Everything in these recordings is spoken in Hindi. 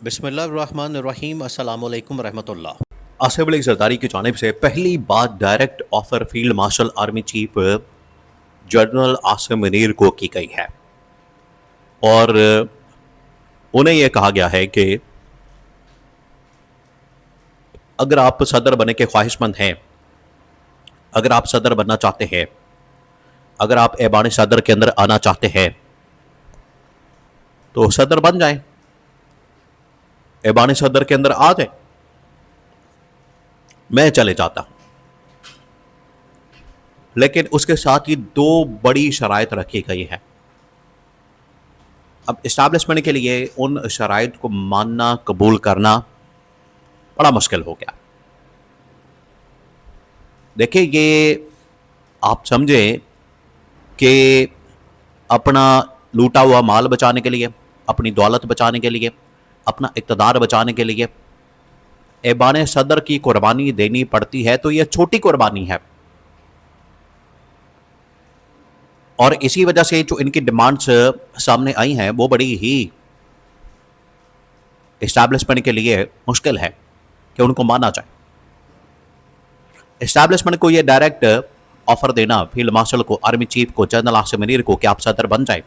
बिस्मिल्लाहिर्रहमानिर्रहीम अस्सलामु अलैकुम रहमतुल्लाह। आसिफ अली जरदारी की जानिब से पहली बात direct offer field marshal army chief general Asim Munir को की गई है और उन्हें यह कहा गया है कि अगर आप सदर बनने के ख्वाहिशमंद हैं, अगर आप सदर बनना चाहते हैं, अगर आप ऐवान सदर के अंदर आना चाहते हैं तो सदर बन जाएं, ऐवान सदर के अंदर आ जाए। मैं चले जाता हूं, लेकिन उसके साथ ही दो बड़ी शराइत रखी गई है। अब इस्टेब्लिशमेंट के लिए उन शराइत को मानना, कबूल करना बड़ा मुश्किल हो गया। देखिए, ये आप समझें कि अपना लूटा हुआ माल बचाने के लिए, अपनी दौलत बचाने के लिए, अपना इक़्तिदार बचाने के लिए ऐवान सदर की कुर्बानी देनी पड़ती है, तो यह छोटी कुर्बानी है। और इसी वजह से जो इनकी डिमांड्स सामने आई हैं वो बड़ी ही इस्टेब्लिशमेंट के लिए मुश्किल है कि उनको माना जाए। इस्टेब्लिशमेंट को यह डायरेक्ट ऑफर देना फील्ड मार्शल को, आर्मी चीफ को, जनरल आसिम मुनीर को कि आप सदर बन जाए,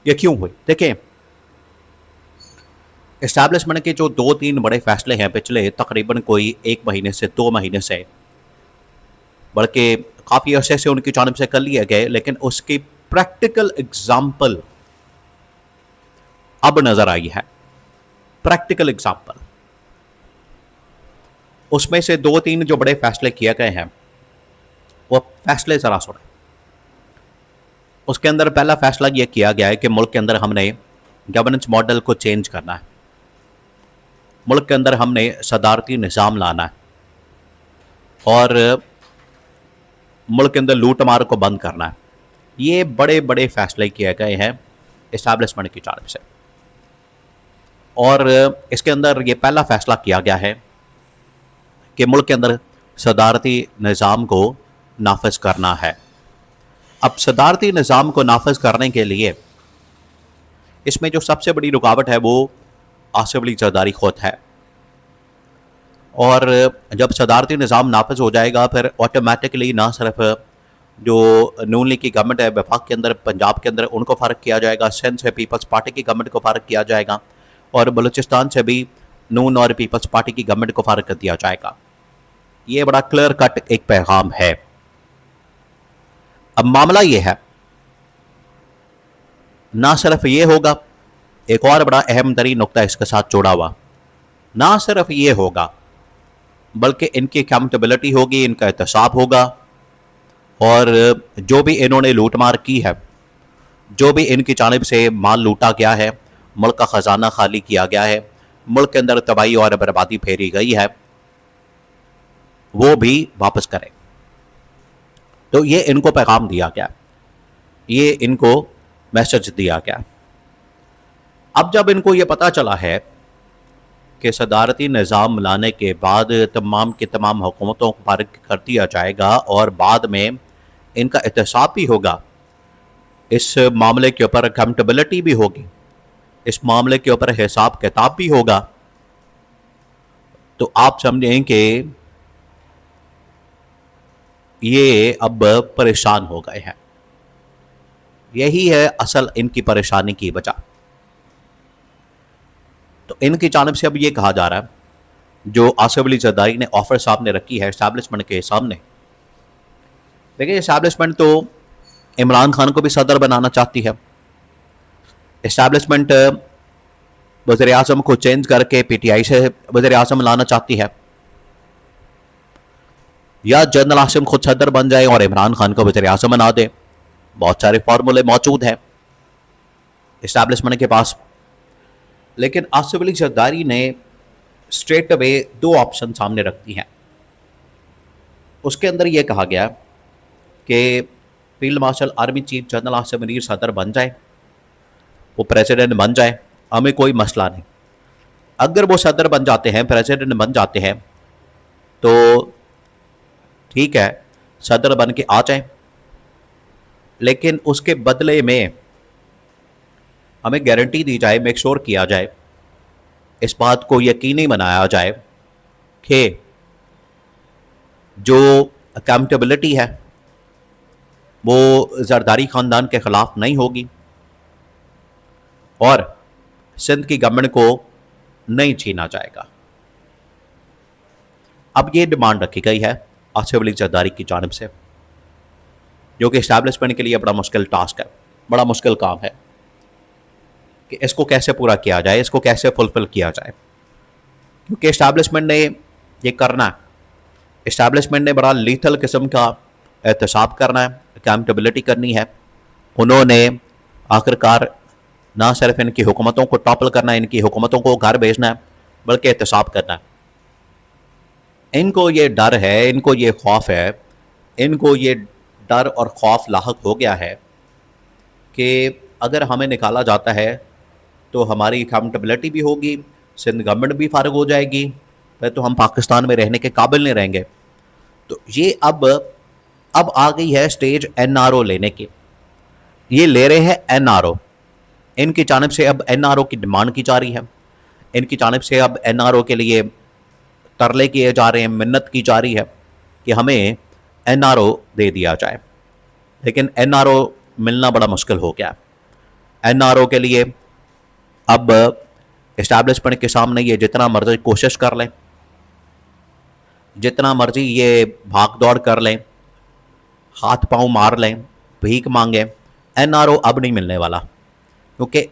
ये क्यों हुई? देखें, इस्टेब्लिशमेंट के जो 2-3 बड़े फैसले हैं पिछले तकरीबन कोई 1 महीने से 2 महीने से, बल्कि काफ़ी अरसे से उनकी जानिब से कर लिए गए, लेकिन उसकी प्रैक्टिकल एग्जाम्पल अब नजर आई है। प्रैक्टिकल एग्जाम्पल, उसमें से 2-3 जो बड़े फैसले किए गए हैं वो फैसले जरा सुने। उसके अंदर पहला फैसला यह किया गया है कि मुल्क के अंदर हमने गवर्नेंस मॉडल को चेंज करना है, मुल्क के अंदर हमने सदारती निज़ाम लाना है और मुल्क के अंदर लूट मार को बंद करना है। ये बड़े बड़े फैसले किए गए हैं इस्टेब्लिशमेंट की जानिब से। और इसके अंदर ये पहला फैसला किया गया है कि मुल्क के अंदर सदारती निज़ाम को नाफिज करना है। अब सदारती निज़ाम को नाफिज करने के लिए इसमें जो सबसे बड़ी रुकावट है वो आसिफ अली जरदारी खुद है। और जब सदारती निज़ाम नाफिज हो जाएगा फिर ऑटोमेटिकली ना सिर्फ जो नून लीग की गवर्नमेंट है वफाक के अंदर, पंजाब के अंदर, उनको फ़र्क किया जाएगा, सिंध से पीपल्स पार्टी की गवर्नमेंट को फ़र्क किया जाएगा और बलूचिस्तान से भी नून और पीपल्स पार्टी की गवर्नमेंट को फ़र्क कर दिया जाएगा। ये बड़ा क्लियर कट एक पैगाम है। अब मामला ये है, ना सिर्फ ये होगा, एक और बड़ा अहम तरीन नुक्ता इसके साथ जोड़ा हुआ, ना सिर्फ ये होगा बल्कि इनकी अकाउंटेबिलिटी होगी, इनका एहतसाब होगा और जो भी इन्होंने लूटमार की है, जो भी इनकी जानिब से माल लूटा गया है, मुल्क का ख़जाना खाली किया गया है, मुल्क के अंदर तबाही और बर्बादी फेरी गई है, वो भी वापस करें। तो ये इनको पैगाम दिया गया, ये इनको मैसेज दिया गया। अब जब इनको ये पता चला है कि सदारती निज़ाम लाने के बाद तमाम की तमाम हुकूमतों को फारिग कर दिया जाएगा और बाद में इनका एहतसाब भी होगा, इस मामले के ऊपर अकाउंटेबिलिटी भी होगी, इस मामले के ऊपर हिसाब किताब भी होगा, तो आप समझें कि ये अब परेशान हो गए हैं। यही है असल इनकी परेशानी की वजह। तो इनकी जानिब से अब ये कहा जा रहा है, जो आसिफ अली जरदारी ने ऑफर सामने रखी है इस्टेब्लिशमेंट के सामने। देखिए, इस्टेब्लिशमेंट तो इमरान खान को भी सदर बनाना चाहती है, इस्टेब्लिशमेंट वज़ीर आज़म को चेंज करके PTI से वज़ीर आज़म लाना चाहती है, या जनरल आसिम खुद सदर बन जाए और इमरान खान को वज़ीर आज़म बना दे। बहुत सारे फार्मूले मौजूद हैं इस्टेब्लिशमेंट के पास। लेकिन आसिफ अली जरदारी ने स्ट्रेट अवे 2 ऑप्शन सामने रख दी हैं। उसके अंदर यह कहा गया कि field marshal army chief general Asim Munir सदर बन जाए, वो प्रेसिडेंट बन जाए, हमें कोई मसला नहीं। अगर वो सदर बन जाते हैं, प्रेसिडेंट बन जाते हैं, तो ठीक है, सदर बन के आ जाए, लेकिन उसके बदले में हमें गारंटी दी जाए, मेक श्योर किया जाए इस बात को यकीनी बनाया जाए कि जो अकाउंटेबिलिटी है वो जरदारी ख़ानदान के ख़िलाफ़ नहीं होगी और सिंध की गवर्नमेंट को नहीं छीना जाएगा। अब ये डिमांड रखी गई है आसिफ अली जरदारी की जानिब से, जो कि इस्टेब्लिशमेंट के लिए बड़ा मुश्किल टास्क है, बड़ा मुश्किल काम है कि इसको कैसे पूरा किया जाए, इसको कैसे फुलफिल किया जाए, क्योंकि इस्टेब्लिशमेंट ने ये करना है। इस्टेब्लिशमेंट ने बड़ा लीथल किस्म का एहतसाब करना है, अकाउंटेबिलिटी करनी है। उन्होंने आखिरकार ना सिर्फ इनकी हुकूमतों को टॉपल करना है, इनकी हुकूमतों को घर भेजना है, बल्कि एहतसाब करना है। इनको ये डर है, इनको ये खौफ है, इनको ये डर और खौफ लाहक हो गया है कि अगर हमें निकाला जाता है तो हमारी अकाउंटेबिलिटी भी होगी, सिंध गवर्नमेंट भी फारग हो जाएगी, फिर तो हम पाकिस्तान में रहने के काबिल नहीं रहेंगे। तो ये अब आ गई है स्टेज एनआरओ लेने की। ये ले रहे हैं एनआरओ, इनकी जानिब से अब एनआरओ की डिमांड की जा रही है, इनकी जानिब से अब एनआरओ के लिए तरले किए जा रहे हैं, मिन्नत की जा रही है कि हमें एनआरओ दे दिया जाए। लेकिन एनआरओ मिलना बड़ा मुश्किल हो गया। एनआरओ के लिए अब इस्टेब्लिशमेंट के सामने ये जितना मर्जी कोशिश कर लें, जितना मर्जी ये भाग दौड़ कर लें, हाथ पांव मार लें, भीख मांगे, एनआरओ अब नहीं मिलने वाला, क्योंकि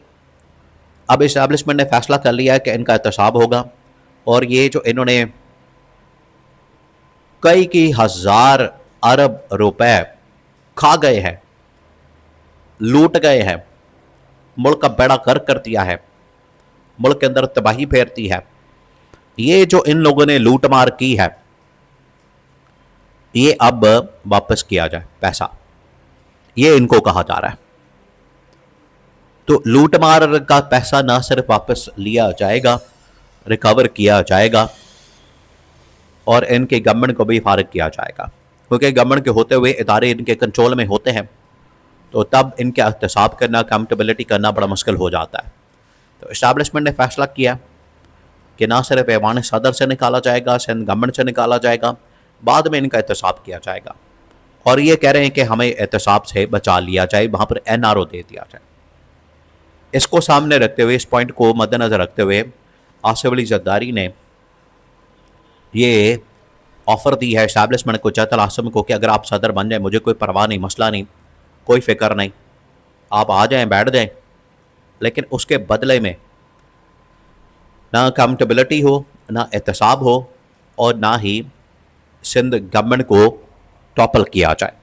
अब इस्टेब्लिशमेंट ने फैसला कर लिया है कि इनका एहतसाब होगा। और ये जो इन्होंने कई की हजार अरब रुपए खा गए हैं, लूट गए हैं, मुल्क का बेड़ा गर्क कर दिया है, मुल्क के अंदर तबाही फेरती है, ये जो इन लोगों ने लूट मार की है, ये अब वापस किया जाए पैसा, ये इनको कहा जा रहा है। तो लूट मार का पैसा ना सिर्फ वापस लिया जाएगा, रिकवर किया जाएगा और इनके गवर्नमेंट को भी फारिग किया जाएगा, क्योंकि गवर्नमेंट के होते हुए इदारे इनके कंट्रोल में होते हैं, तो तब इनके एहतसाब करना, अकाउंटेबिलिटी करना बड़ा मुश्किल हो जाता है। तो इस्टेब्लिशमेंट ने फैसला किया कि ना सिर्फ ऐवान सदर से निकाला जाएगा, सिंध गवर्नमेंट से निकाला जाएगा, बाद में इनका एहतसाब किया जाएगा। और ये कह रहे हैं कि हमें एहतसाब से बचा लिया जाए, वहाँ पर एनआरओ दे दिया जाए। इसको सामने रखते हुए, इस पॉइंट को मद्देनज़र रखते हुए आसिफ अली जरदारी ने ये ऑफ़र दी है इस्टेब्लिशमेंट को, जैतल आसम को, कि अगर आप सदर बन जाएं, मुझे कोई परवाह नहीं, मसला नहीं, कोई फ़िक्र नहीं, आप आ जाएं, बैठ जाएं, लेकिन उसके बदले में ना अकाउंटेबिलिटी हो, ना एहतसाब हो और ना ही सिंध गवर्नमेंट को टॉपल किया जाए।